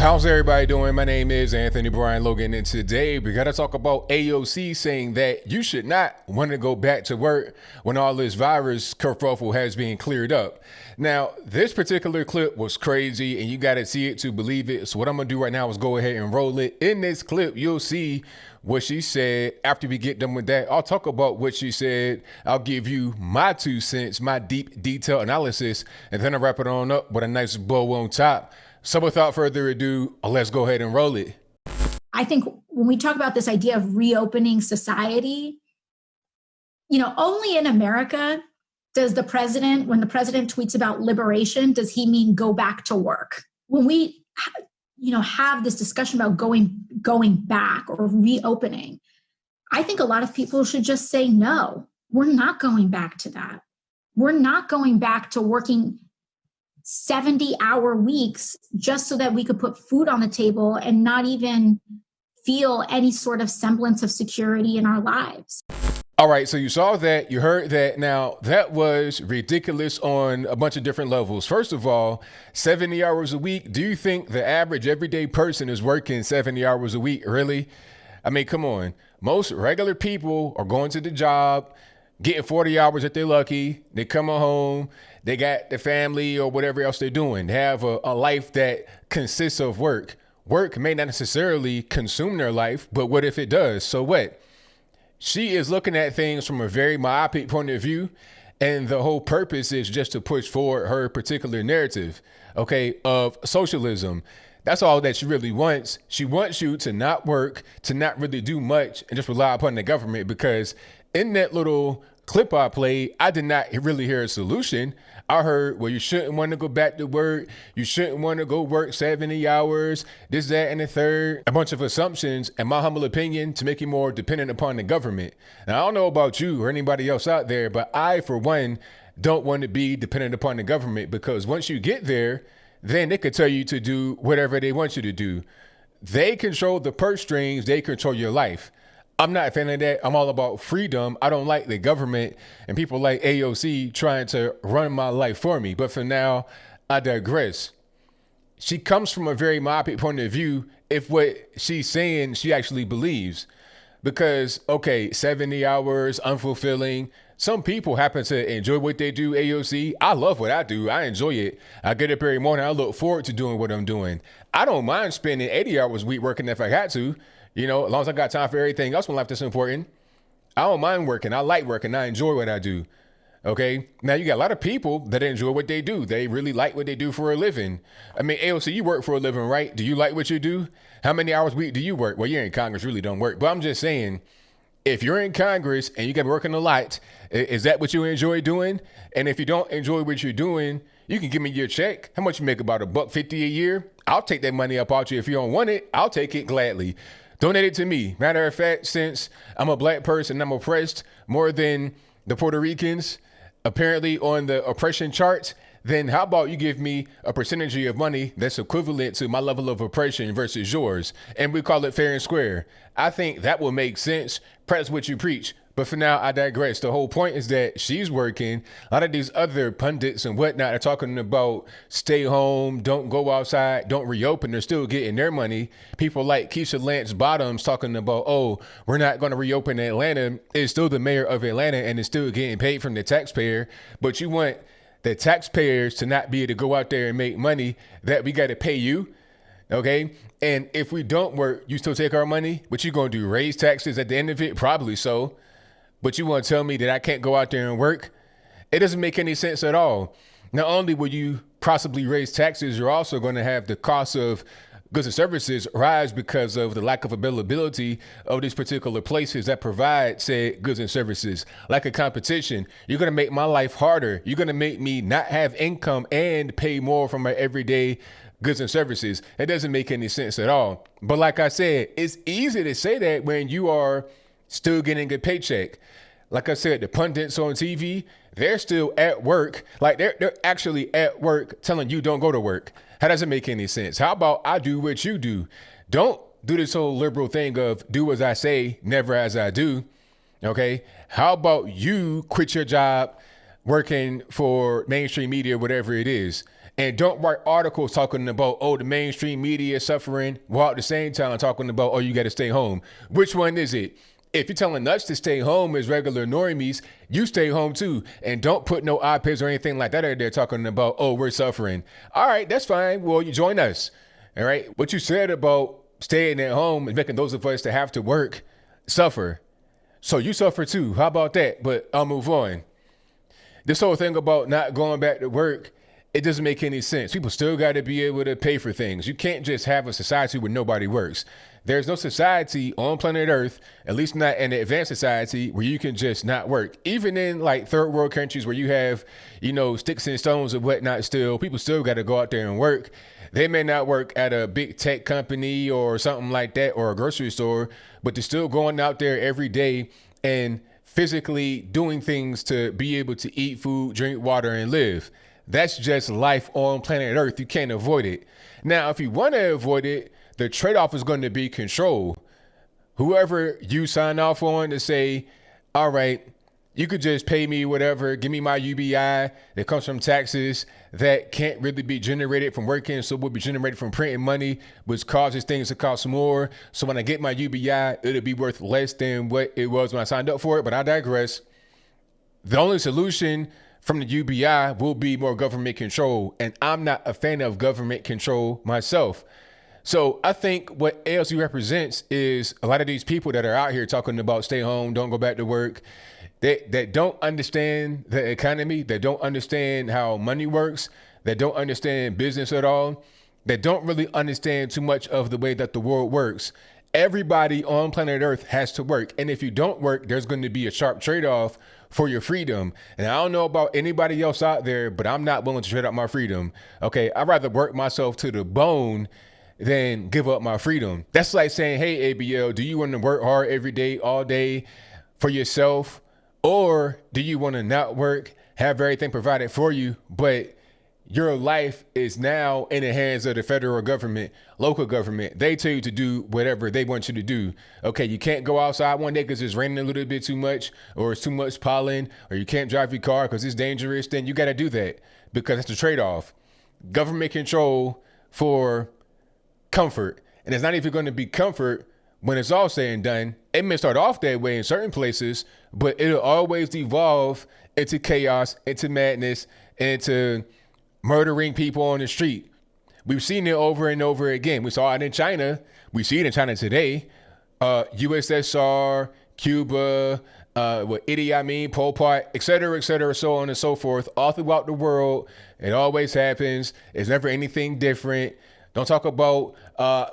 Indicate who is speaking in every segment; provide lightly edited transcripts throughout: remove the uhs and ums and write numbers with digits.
Speaker 1: How's everybody doing? My name is Anthony Brian Logan, and today we got to talk about AOC saying that you should not want to go back to work when all this virus kerfuffle has been cleared up. Now, this particular clip was crazy, and you got to see it to believe it. So what I'm going to do right now is go ahead and roll it. In this clip, you'll see what she said. After we get done with that, I'll talk about what she said. I'll give you my 2 cents, my deep detailed analysis, and then I'll wrap it on up with a nice bow on top. So without further ado, let's go ahead and roll it.
Speaker 2: I think when we talk about this idea of reopening society, only in America does the president, when the president tweets about liberation, does he mean go back to work? When we, have this discussion about going back or reopening, I think a lot of people should just say, no, we're not going back to that. We're not going back to working 70-hour weeks just so that we could put food on the table and not even feel any sort of semblance of security in our lives.
Speaker 1: All right, so you saw that, you heard that. Now, that was ridiculous on a bunch of different levels. First of all, 70 hours a week. Do you think the average everyday person is working 70 hours a week? Really? I mean, come on. Most regular people are going to the job, getting 40 hours if they're lucky. They come home, they got their family or whatever else they're doing. They have a life that consists of work. Work may not necessarily consume their life, but what if it does? So what? She is looking at things from a very myopic point of view, and the whole purpose is just to push forward her particular narrative, of socialism. That's all that she really wants. She wants you to not work, to not really do much, and just rely upon the government, because in that little clip I played, I did not really hear a solution. I heard, well, you shouldn't want to go back to work. You shouldn't want to go work 70 hours, this, that, and the third. A bunch of assumptions, in my humble opinion, to make you more dependent upon the government. Now, I don't know about you or anybody else out there, but I, for one, don't want to be dependent upon the government, because once you get there, then they could tell you to do whatever they want you to do. They control the purse strings. They control your life. I'm not a fan of that. I'm all about freedom. I don't like the government and people like AOC trying to run my life for me. But for now, I digress. She comes from a very myopic point of view if what she's saying she actually believes. Because, 70 hours, unfulfilling. Some people happen to enjoy what they do, AOC. I love what I do. I enjoy it. I get up every morning. I look forward to doing what I'm doing. I don't mind spending 80 hours a week working if I had to. As long as I got time for everything else in life that's important. I don't mind working. I like working. I enjoy what I do. Now you got a lot of people that enjoy what they do. They really like what they do for a living. I mean, AOC, you work for a living, right? Do you like what you do? How many hours a week do you work? Well, you're in Congress, really don't work. But I'm just saying, if you're in Congress and you got to be working a lot, is that what you enjoy doing? And if you don't enjoy what you're doing, you can give me your check. How much you make? About $150 a year? I'll take that money up out you. If you don't want it, I'll take it gladly. Donate it to me. Matter of fact, since I'm a black person, I'm oppressed more than the Puerto Ricans, apparently on the oppression charts, then how about you give me a percentage of your money that's equivalent to my level of oppression versus yours, and we call it fair and square. I think that will make sense. Practice what you preach. But for now, I digress. The whole point is that she's working. A lot of these other pundits and whatnot are talking about stay home, don't go outside, don't reopen. They're still getting their money. People like Keisha Lance Bottoms talking about, we're not going to reopen Atlanta. It's still the mayor of Atlanta and it's still getting paid from the taxpayer. But you want the taxpayers to not be able to go out there and make money that we got to pay you. And if we don't work, you still take our money. What you going to do? Raise taxes at the end of it? Probably so. But you want to tell me that I can't go out there and work? It doesn't make any sense at all. Not only will you possibly raise taxes, you're also going to have the cost of goods and services rise because of the lack of availability of these particular places that provide said goods and services. Like a competition, you're going to make my life harder. You're going to make me not have income and pay more for my everyday goods and services. It doesn't make any sense at all. But like I said, it's easy to say that when you are still getting a paycheck. Like I said, the pundits on TV, they're still at work. Like they're actually at work telling you don't go to work. How does it make any sense? How about I do what you do? Don't do this whole liberal thing of do as I say, never as I do. How about you quit your job, working for mainstream media, whatever it is. And don't write articles talking about, oh, the mainstream media is suffering, while at the same time talking about, oh, you got to stay home. Which one is it? If you're telling us to stay home as regular normies, you stay home too. And don't put no op-eds or anything like that out there talking about, oh, we're suffering. All right, that's fine. Well, you join us. All right. What you said about staying at home is making those of us that have to work suffer. So you suffer too. How about that? But I'll move on. This whole thing about not going back to work, it doesn't make any sense. People still got to be able to pay for things. You can't just have a society where nobody works. There's no society on planet Earth, at least not in an advanced society, where you can just not work. Even in like third world countries where you have, sticks and stones and whatnot still, people still got to go out there and work. They may not work at a big tech company or something like that or a grocery store, but they're still going out there every day and physically doing things to be able to eat food, drink water, and live. That's just life on planet Earth. You can't avoid it. Now, if you want to avoid it, the trade-off is going to be control. Whoever you sign off on to say, all right, you could just pay me whatever, give me my UBI that comes from taxes that can't really be generated from working, so will be generated from printing money, which causes things to cost more. So when I get my UBI, it'll be worth less than what it was when I signed up for it, but I digress. The only solution from the UBI will be more government control, and I'm not a fan of government control myself. So I think what AOC represents is a lot of these people that are out here talking about stay home, don't go back to work, that don't understand the economy, that don't understand how money works, that don't understand business at all, that don't really understand too much of the way that the world works. Everybody on planet Earth has to work. And if you don't work, there's going to be a sharp trade-off for your freedom. And I don't know about anybody else out there, but I'm not willing to trade up my freedom. Okay, I'd rather work myself to the bone than give up my freedom. That's like saying, hey, ABL, do you want to work hard every day, all day for yourself? Or do you want to not work, have everything provided for you, but your life is now in the hands of the federal government, local government. They tell you to do whatever they want you to do. Okay, you can't go outside one day because it's raining a little bit too much, or it's too much pollen, or you can't drive your car because it's dangerous. Then you got to do that because that's the trade-off. Government control for comfort. And it's not even going to be comfort when it's all said and done. It may start off that way in certain places, but it'll always devolve into chaos, into madness, into murdering people on the street. We've seen it over and over again. We saw it in China. We see it in China today. USSR, Cuba, Idi Amin, Pol Pot, et cetera, so on and so forth. All throughout the world, it always happens. It's never anything different. Don't talk about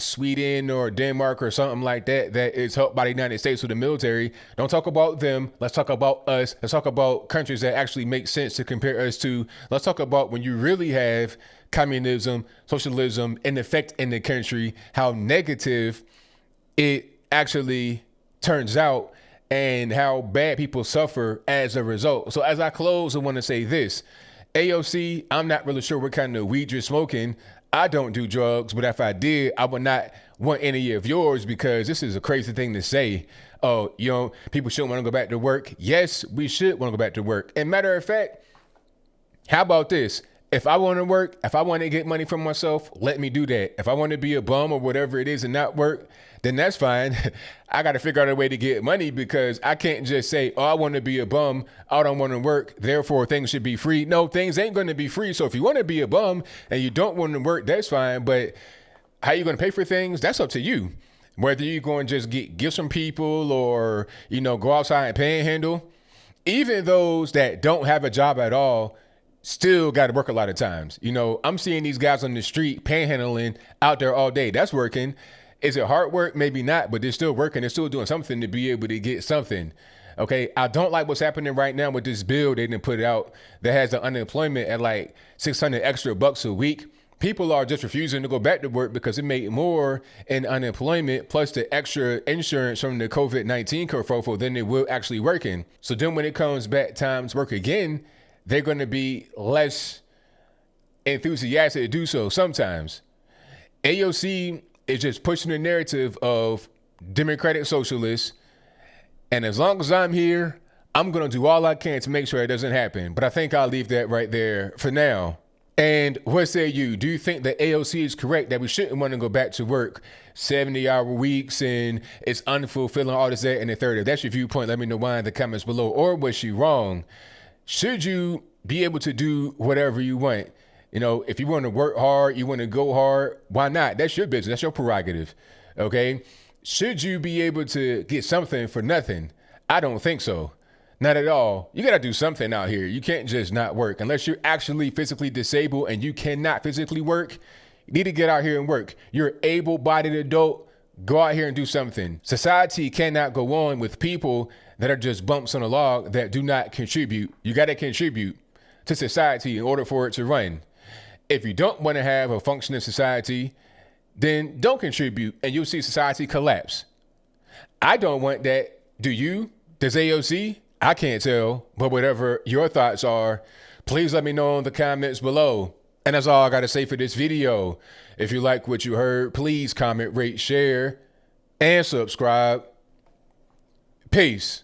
Speaker 1: Sweden or Denmark or something like that is helped by the United States with the military. Don't talk about them. Let's talk about us. Let's talk about countries that actually make sense to compare us to. Let's talk about when you really have communism, socialism in effect in the country, how negative it actually turns out and how bad people suffer as a result. So as I close, I want to say this. AOC, I'm not really sure what kind of weed you're smoking. I don't do drugs, but if I did, I would not want any of yours because this is a crazy thing to say. Oh, people shouldn't want to go back to work. Yes, we should want to go back to work. And matter of fact, how about this? If I want to work, if I want to get money for myself, let me do that. If I want to be a bum or whatever it is and not work, then that's fine. I got to figure out a way to get money because I can't just say, oh, I want to be a bum. I don't want to work. Therefore, things should be free. No, things ain't going to be free. So if you want to be a bum and you don't want to work, that's fine. But how you going to pay for things? That's up to you. Whether you're going to just get gifts from people or, go outside and panhandle. Even those that don't have a job at all still got to work a lot of times. I'm seeing these guys on the street panhandling out there all day. That's working. Is it hard work? Maybe not, but they're still working. They're still doing something to be able to get something. Okay. I don't like what's happening right now with this bill they didn't put out that has the unemployment at like $600 extra bucks a week. People are just refusing to go back to work because it made more in unemployment plus the extra insurance from the COVID-19 kerfuffle than they will actually working. So then when it comes back time to work again, they're going to be less enthusiastic to do so sometimes. AOC is just pushing the narrative of democratic socialists. And as long as I'm here, I'm going to do all I can to make sure it doesn't happen. But I think I'll leave that right there for now. And what say you? Do you think that AOC is correct that we shouldn't want to go back to work 70-hour weeks and it's unfulfilling, all this, that, and the third? If that's your viewpoint, let me know why in the comments below. Or was she wrong? Should you be able to do whatever you want? You know, if you want to work hard, you want to go hard, why not? That's your business. That's your prerogative. Okay. Should you be able to get something for nothing? I don't think so. Not at all. You got to do something out here. You can't just not work unless you're actually physically disabled and you cannot physically work. You need to get out here and work. You're an able-bodied adult. Go out here and do something. Society cannot go on with people that are just bumps on a log that do not contribute. You got to contribute to society in order for it to run. If you don't want to have a functioning society, then don't contribute and you'll see society collapse. I don't want that. Do you? Does AOC? I can't tell, but whatever your thoughts are, please let me know in the comments below. And that's all I got to say for this video. If you like what you heard, please comment, rate, share, and subscribe. Peace.